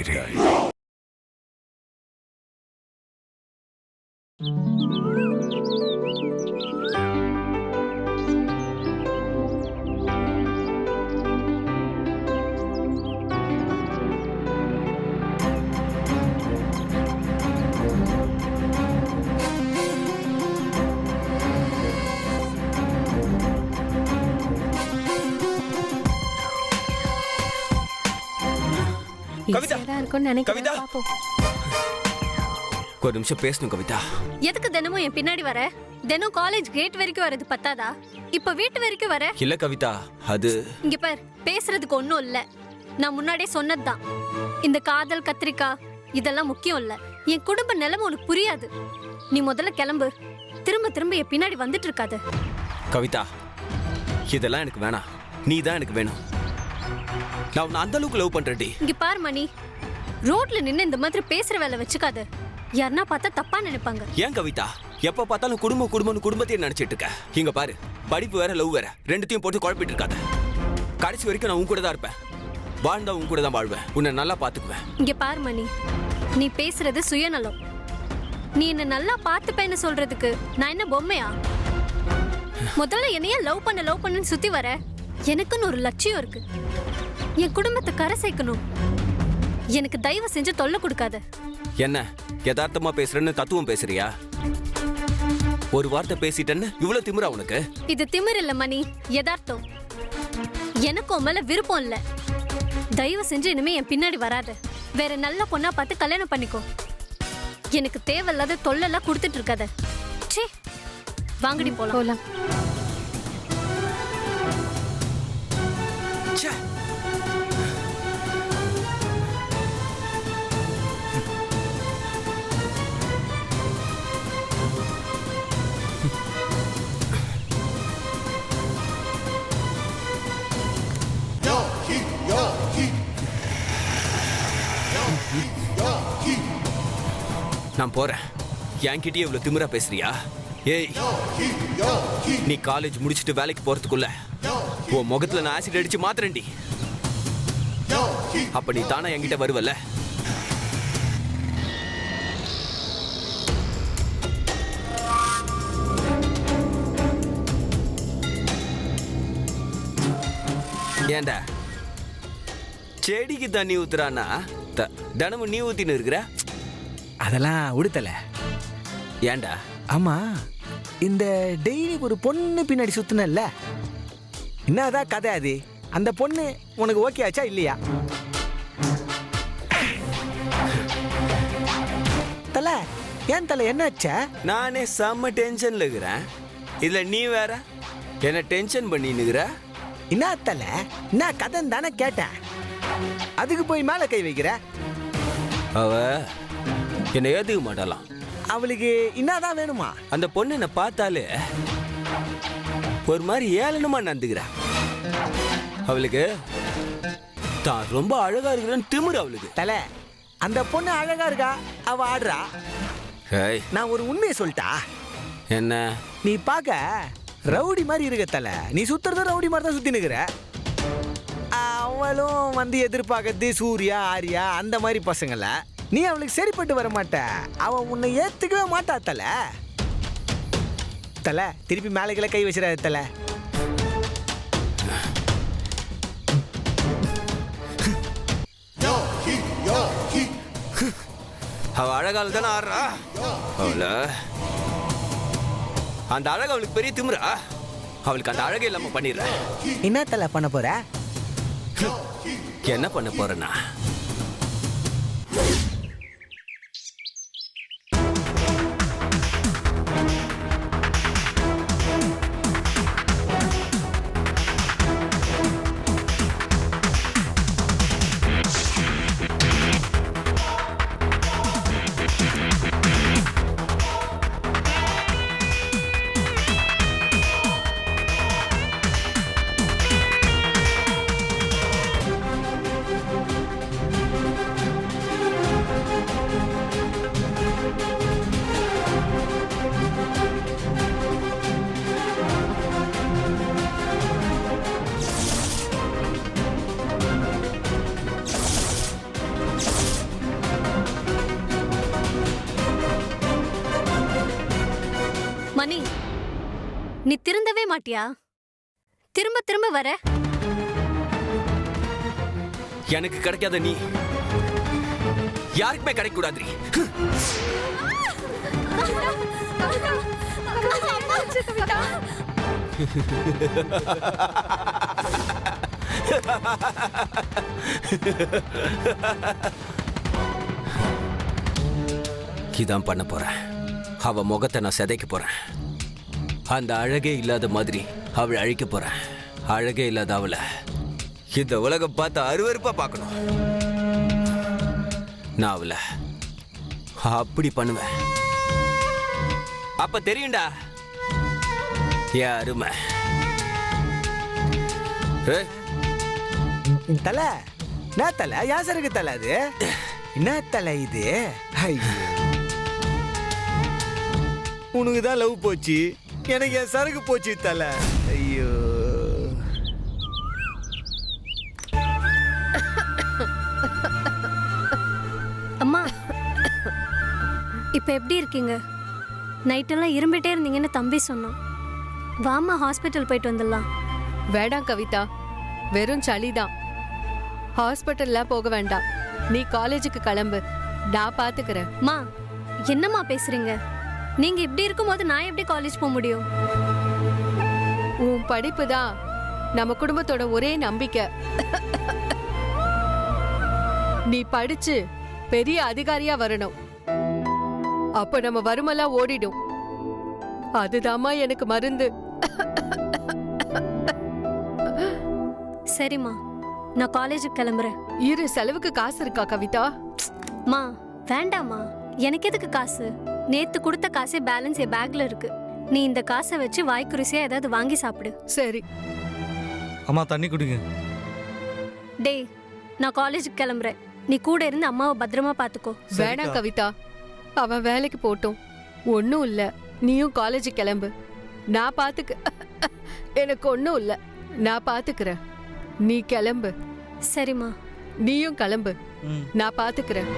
Diary. Kavitha இருக்கும்னு நினைக்கிறேன். கவிதா! பாப்போம். ஒரு நிமிஷம் பேசணும் கவிதா. எதுக்கு தினமும் என் பின்னாடி வர? தினம் காலேஜ் கேட் வரைக்கும் வரது பத்தாதா? இப்ப வீட்டு வரைக்கும் வர? இல்ல கவிதா, அது இங்க பார், பேசுறதுக்கு ஒண்ணும் இல்ல. நான் முன்னாடியே சொன்னதுதான். இந்த காதல் கத்திரிக்காய் இதெல்லாம் முக்கியம் இல்ல. என் குடும்ப நிலைமை உனக்கு புரியாது. நீ முதல்ல கிளம்பு. திரும்ப திரும்ப என் பின்னாடி வந்துட்டு இருக்காது. கவிதா, இதெல்லாம் எனக்கு வேணாம். நீ தான் எனக்கு வேணும். நான் உன்னை அந்த அளவுக்கு லவ் பண்றேன்டி. இங்க பார் மணி, ரோட்ல நின்னு இந்த மாதிரி பேசுற வேலை வச்சுக்காத. யாருன்னா பார்த்தா தப்பா நினைப்பாங்க. ஏன் கவிதா, எப்ப பார்த்தாலும் குடும்பம் குடும்பம்னு குடும்பத்தையே நினைச்சிட்டு இருக்க? இங்க பாரு, படிப்பு வேற லவ் வேற, ரெண்டுத்தையும் போட்டு குழப்பிட்டு இருக்காத. கடைசி வரைக்கும் நான் உன் கூட தான் இருப்பேன். வாழ்ந்தா உன் கூட தான் வாழ்வேன். உன்னை நல்லா பாத்துக்குவேன். இங்க பார் மணி, நீ பேசுறது சுயநலம். நீ என்ன நல்லா பார்த்துப்பேன்னு சொல்றதுக்கு நான் என்ன பொம்மையா? முதல்ல என்னைய லவ் பண்ணுன்னு சுத்தி வர. எனக்குன்னு ஒரு லட்சியம் இருக்கு. என் குடும்பத்தை கரை சேர்க்கணும். எனக்கு தயவு செஞ்சு தொல்லை கொடுக்காத. என்ன யதார்த்தமா பேசுறேன்னு தத்துவம் பேசுறியா? ஒரு வார்த்தை பேசிட்டேன்னு இவ்வளவு திமிரா உனக்கு? இது திமிர் இல்ல மணி, யதார்த்தம். எனக்கு உன் மேல விருப்பம் இல்ல. தயவு செஞ்சு இனிமே என் பின்னாடி வராத. வேற நல்ல பொண்ணா பார்த்து கல்யாணம் பண்ணிக்கோ. எனக்கு தேவையில்லாத தொல்லெல்லாம் கொடுத்துட்டு இருக்காத. சீ, வாங்கடி போலாம். ச்சே. நான் போறேன். என்கிட்டயே இவ்வளவு திமிரா பேசுறியா? ஏய், நீ காலேஜ் முடிச்சிட்டு வேலைக்கு போறதுக்குள்ள உன் முகத்துல நான் ஆசிட் அடிச்சு மாத்திரண்டி. அப்ப நீ தானே என்கிட்ட வருவல்ல? ஏண்டா செடிக்கு தண்ணி ஊத்துறானா தினமும் நீ ஊத்தின்னு இருக்கிற? அதெல்லாம் உடுத்தல. ஏண்டா? ஆமா, இந்த டெய்லி ஒரு பொண்ணு பின்னாடி சுத்தினல்ல, என்னதான் கதை அது? அந்த பொண்ணு உனக்கு ஓகே ஆச்சா இல்லையா? தல, ஏன் தல என்ன ஆச்சா? நானே செம்ம டென்ஷன்ல இருக்கிறேன். இதுல நீ வேற என்ன டென்ஷன் பண்ணினுக்கிற. என்ன தல, என்ன கதைன்னு தானே கேட்டேன். அதுக்கு போய் மேல கை வைக்கிற? அவ என்னை ஏத்துக்க மாட்டாளாம். அவளுக்கு என்னதான் வேணுமா? அந்த பொண்ணு என்ன பார்த்தாலே ஒரு மாதிரி ஏளனமா நடந்துக்கிறா. அவளுக்கு தான் ரொம்ப அழகா இருக்கிறேன்னு திமிரு அவளுக்கு. தல, அந்த பொண்ணு அழகா இருக்கா, அவ ஆடுறா. ஏய், நான் ஒரு உண்மையை சொல்லிட்டா? என்ன நீ பார்க்க ரவுடி மாதிரி இருக்க தல. நீ சுத்துறது ரவுடி மாதிரி தான் சுத்தி நிக்கிற. அவளும் வந்து எதிர்பார்க்கறது சூர்யா, ஆர்யா அந்த மாதிரி பசங்கள. நீ அவளுக்கு சரிப்பட்டு வர மாட்ட. அவன் உன்னை ஏத்துக்கவே மாட்டா தல. தல, திருப்பி மேலைகளை கை வச்சிடாத தல. அவ அழகால தானே ஆடுறா. அவள அந்த அழகு அவளுக்கு பெரிய திமிரா. அவளுக்கு அந்த அழகே இல்லாம பண்ணிடுற. என்ன தல பண்ண போற? என்ன பண்ண போறேன்னா, மணி, நீ திருந்தவே மாட்டியா? திரும்ப திரும்ப வர. எனக்கு கிடைக்காத நீ யாருக்குமே கிடைக்க கூடாதுரி. இதான் பண்ண போறேன். அவ முகத்தை நான் சிதைக்க போறேன். அந்த அழகே இல்லாத மாதிரி அவளை அழிக்க போறேன். அழகே இல்லாத அவளை இந்த உலகம் பார்த்து அருவருப்பா பார்க்கணும். நான் அவளை அப்படி பண்ணுவேன். அப்ப தெரியும்டா என் அருமை. தலை என்ன தலை? யாசருக்கு தலை அது என்ன தலை இது? ஐயோ, உனக்கு தான் லவ் போச்சு, எனக்கு என் சரக்கு போச்சு தலை. ஐயோ, அம்மா இப்ப எப்படி இருக்கீங்க? நைட்டெல்லாம் இரும்பிட்டே இருந்தீங்கன்னு தம்பி சொன்னான். வாமா ஹாஸ்பிட்டல் போயிட்டு வந்துடலாம். வேண்டாம் கவிதா, வெறும் சளிதான். ஹாஸ்பிட்டல்ல போக வேண்டாம். நீ காலேஜுக்கு கிளம்பு, நான் பாத்துக்கிறேன். மா என்னம்மா பேசுறீங்க? நீங்க இப்படி இருக்கும்போது நான் எப்படி காலேஜ் போக முடியும்? உன் படிப்பு தான் நம்ம குடும்பத்தோட ஒரே நம்பிக்கை. நீ படிச்சு பெரிய அதிகாரியா வரணும். அப்ப நம்ம வறுமெல்லாம் ஓடிடும். அதுதாம்மா எனக்கு மருந்து. சரிம்மா, நான் காலேஜுக்கு கிளம்புறேன். இரு, செலவுக்கு காசு இருக்கா கவிதா? மா வேண்டாம்மா, எனக்கு எதுக்கு காசு? நேத்து கொடுத்த காசே பேலன்ஸ் என் பேக்ல இருக்கு. நீ இந்த காசை வச்சு வாய்க்கு ருசியா ஏதாவது வாங்கி சாப்பிடு. சரி. அம்மா தண்ணி குடிங்க. டேய், நான் காலேஜுக்கு கிளம்புறேன். நீ கூட இருந்து அம்மாவை பத்திரமா பாத்துக்கோ. வேணாம் கவிதா, அவன் வேலைக்கு போட்டும். ஒன்னும் இல்ல, நீயும் காலேஜுக்கு கிளம்பு. நான் பாத்துக்க. எனக்கு ஒன்னும் இல்ல, நான் பாத்துக்கிறேன். நீ கிளம்பு. சரிம்மா. நீயும் கிளம்பு, நான் பாத்துக்கிறேன்.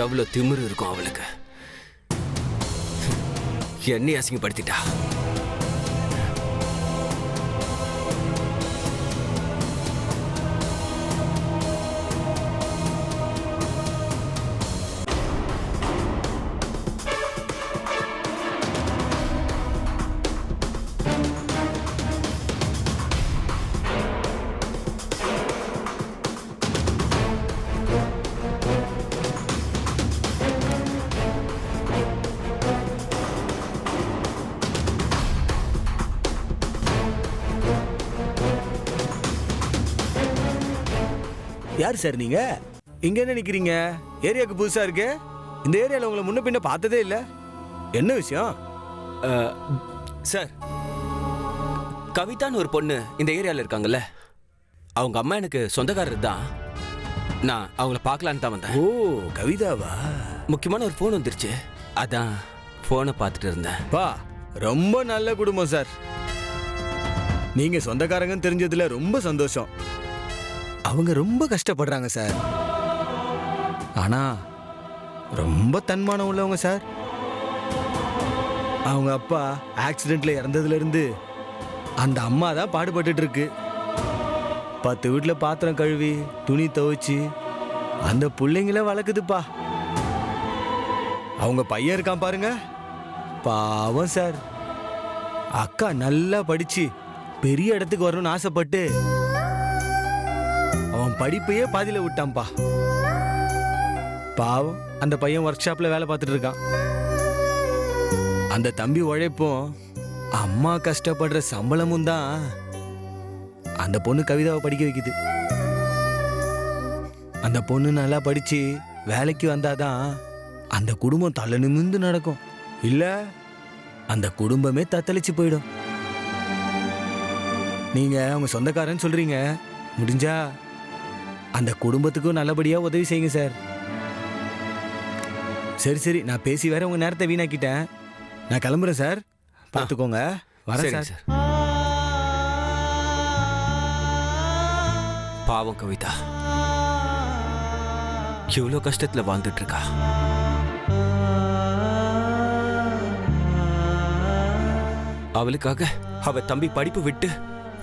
எவ்வளவு திமிரு இருக்கும் அவளுக்கு. என்னை அசிங்கப்படுத்திட்டா. யார் சார் நீங்க? இங்க என்ன நிக்கிறீங்க? ஏரியாவுக்கு புதுசா இருக்கு. இந்த ஏரியால உங்களை முன்ன பின்ன பார்த்ததே இல்ல. என்ன விஷயம்? சார், கவிதான்னு ஒரு பொண்ணு இந்த ஏரியால இருக்காங்கல்ல, அவங்க அம்மா எனக்கு சொந்தக்காரர் தான். நான் அவங்கள பார்க்கலான்னு தான் வந்தேன். ஓ, கவிதாவா? முக்கியமான ஒரு ஃபோன் வந்துருச்சு, அதான் ஃபோனை பார்த்துட்டு இருந்தேன். பா, ரொம்ப நல்ல குடும்பம் சார். நீங்க சொந்தக்காரங்கன்னு தெரிஞ்சதுல ரொம்ப சந்தோஷம். அவங்க ரொம்ப கஷ்டப்படுறாங்க சார். ஆனா ரொம்ப தன்மானம் உள்ளவங்க சார். அவங்க அப்பா ஆக்சிடென்ட்ல இறந்ததுல இருந்து அந்த அம்மா தான் பாடுபட்டுட்டு இருக்கு. 10 வீட்டுல பாத்திரம் கழுவி துணி துவைச்சு அந்த பிள்ளைங்கள வளர்க்குதுப்பா. அவங்க பையன் இருக்கான் பாருங்க, பாவம் சார். அக்கா நல்லா படிச்சு பெரிய இடத்துக்கு வரணும்னு ஆசைப்பட்டு அவன் படிப்பையே பாதியில விட்டான்பா. பாவம், அந்த பையன் ஒர்க் ஷாப்ல வேலை பார்த்துட்டு இருக்கான். அந்த தம்பி உழைப்பும் அம்மா கஷ்டப்படுற சம்பளமும் தான் அந்த பொண்ணு கவிதாவை படிக்க வைக்குது. அந்த பொண்ணு நல்லா படிச்சு வேலைக்கு வந்தாதான் அந்த குடும்பம் தலை நிமிர்ந்து நடக்கும். இல்ல அந்த குடும்பமே தத்தளிச்சு போயிடும். நீங்க அவங்க சொந்தக்காரன்னு சொல்றீங்க, முடிஞ்சா அந்த குடும்பத்துக்கும் நல்லபடியா உதவி செய்யுங்க சார். சரி சரி, நான் பேசி வேற உங்க நேரத்தை வீணாக்கிட்டேன். நான் கிளம்புறேன் சார், பார்த்துக்கோங்க. வரேன் சரிங்க சார். சார். பாவம் கவிதா, எவ்வளோ கஷ்டத்துல வாழ்ந்துட்டு இருக்கா. அவளுக்காக அவ தம்பி படிப்பு விட்டு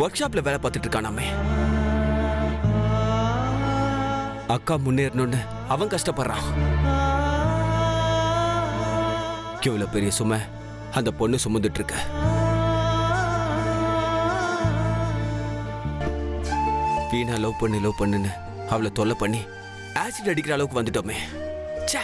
ஒர்க் ஷாப்ல வேலை பார்த்துட்டு இருக்கானாமே. அக்கா முன்னேறணும்னு அவன் கஷ்டப்படுறான். இவ்வளவு பெரிய சுமை அந்த பொண்ணு சுமந்துட்டு இருக்க. வீணா லவ் பண்ணுன்னு அவளை தொல்லை பண்ணி ஆசிட் அடிக்கிற அளவுக்கு வந்துட்டோமே. ச்சே.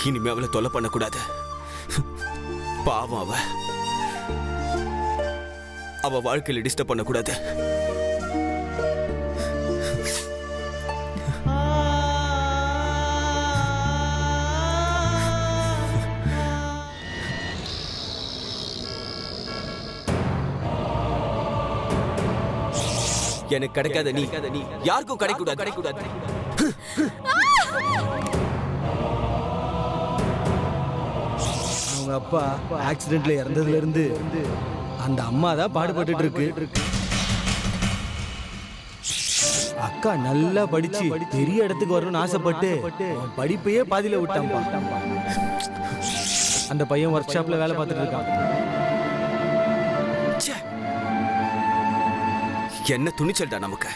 இனிமே அவளை தொல்லை பண்ணக்கூடாது. பாவம் அவ வாழ்க்கையில டிஸ்டர்ப் பண்ணக்கூடாது. எனக்கு கிடைக்காத நீ யாருக்கும் கிடைக்கூடாது. அவங்க அப்பா ஆக்சிடென்ட்ல இறந்ததுல இருந்து அந்த அம்மா தான் பாடுபட்டு இருக்கு. அக்கா நல்லா படிச்சு பெரிய இடத்துக்கு வரணும்னு ஆசைப்பட்டு அவன் படிப்பையே பாதியில விட்டான்பா. அந்த பையன் ஒர்க் ஷாப்ல வேலை பார்த்துட்டு இருக்கான். என்ன துணிச்சல்டா நமக்கு.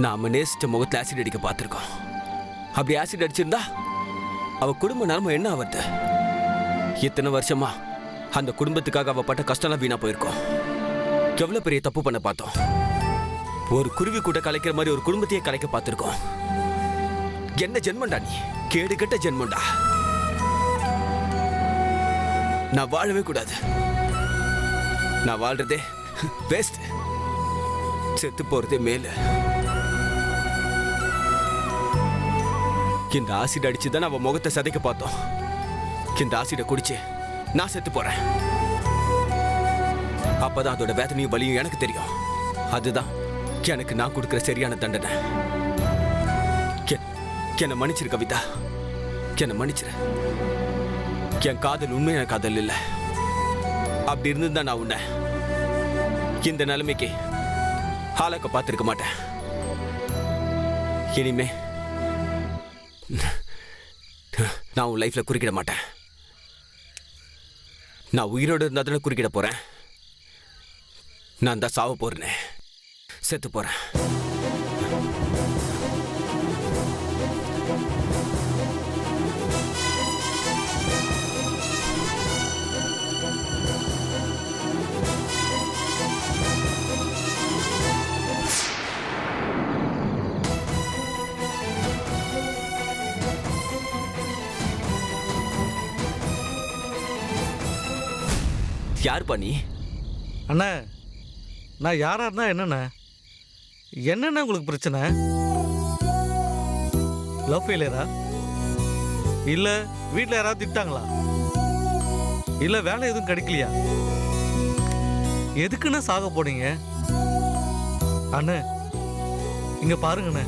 நாம நேசிச்ச முகத்துல ஆசிட் அடிக்க பார்த்திருக்கோம். அப்படி ஆசிட் அடிச்சிருந்தா அவ குடும்ப நிலைமை என்ன ஆகுது? இத்தனை வருஷமா அந்த குடும்பத்துக்காக அவ பட்ட கஷ்டம்லாம் வீணா போயிருக்கோம். எவ்வளவு பெரிய தப்பு பண்ண பார்த்தோம். ஒரு குருவி கூட கலைக்கிற மாதிரி ஒரு குடும்பத்தையே கலைக்க பார்த்திருக்கோம். என்ன ஜென்மண்டா நீ, கேடு கெட்ட ஜென்மண்டா. நான் வாழவே கூடாது. நான் வாழ்றதே வேஸ்ட். செத்து போறதே மேல. இந்த ஆசிட் அடிச்சுதான் அவ முகத்தை சதைக்க பார்த்தோம். இந்த ஆசிட குடிச்சு நான் செத்து போறேன். அப்பதான் அதோட வேதனையும் வலியும் எனக்கு தெரியும். அதுதான் எனக்கு நான் கொடுக்கிற சரியான தண்டனை. என்னை மன்னிச்சிரு கவிதா, என்னை மன்னிச்சிரு. என் காதல் உண்மையான காதல் இல்லை. அப்படி இருந்திருந்தா நான் உன்னை இந்த நிலைமைக்கு ஆளாக்க பார்த்திருக்க மாட்டேன். இனிமே நான் உன் லைஃப்ல குறுக்கிட மாட்டேன். நான் உயிரோடு இருந்தா குறுக்கிட போறேன். நான் தான் சாவ போறேனே, செத்து போறேன். யார் பண்ணி? அண்ணா, நான் யாரா இருந்தா என்னண்ணா? என்னண்ணா உங்களுக்கு பிரச்சனை? லவ் ஃபெயிலியரா? இல்ல வீட்டில் யாராவது திட்டாங்களா? இல்ல வேலை எதுவும் கிடைக்கலையா? எதுக்குண்ணா சாக போனீங்க? அண்ணே இங்க பாருங்கண்ணே,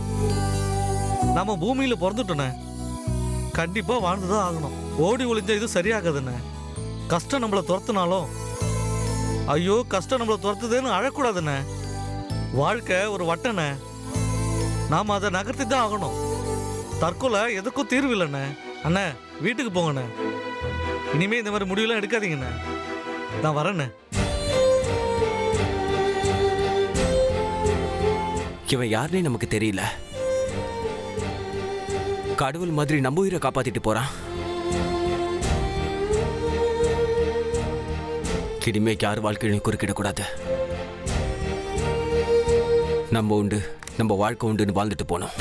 நாம பூமியில பிறந்துட்டோண்ணே. கண்டிப்பா வாழ்ந்துதான் ஆகணும். ஓடி ஒளிஞ்ச இது சரியாகாதுண்ணே. கஷ்டம் நம்மளை துரத்துனாலும் ஐயோ கஷ்டம் நம்மளை துரத்துதுன்னு அழக்கூடாதுண்ணே. வாழ்க்கை ஒரு வட்டண்ணே, நாம அதை நகர்த்தி தான் ஆகணும். தற்கொலை எதுக்கும் தீர்வு இல்லைண்ணே. அண்ணே வீட்டுக்கு போங்கண்ணே. இனிமே இந்த மாதிரி முடிவுலாம் எடுக்காதீங்கண்ணே. நான் வரேண்ணே. இவன் யாருன்னே நமக்கு தெரியல. கடவுள் மாதிரி நம்ம உயிரை காப்பாத்திட்டு போறான். இனிமே யார் வாழ்க்கையிலும் குறுக்கிடக்கூடாது. நம்ம உண்டு நம்ம வாழ்க்கை உண்டுன்னு வாழ்ந்துட்டு போனோம்.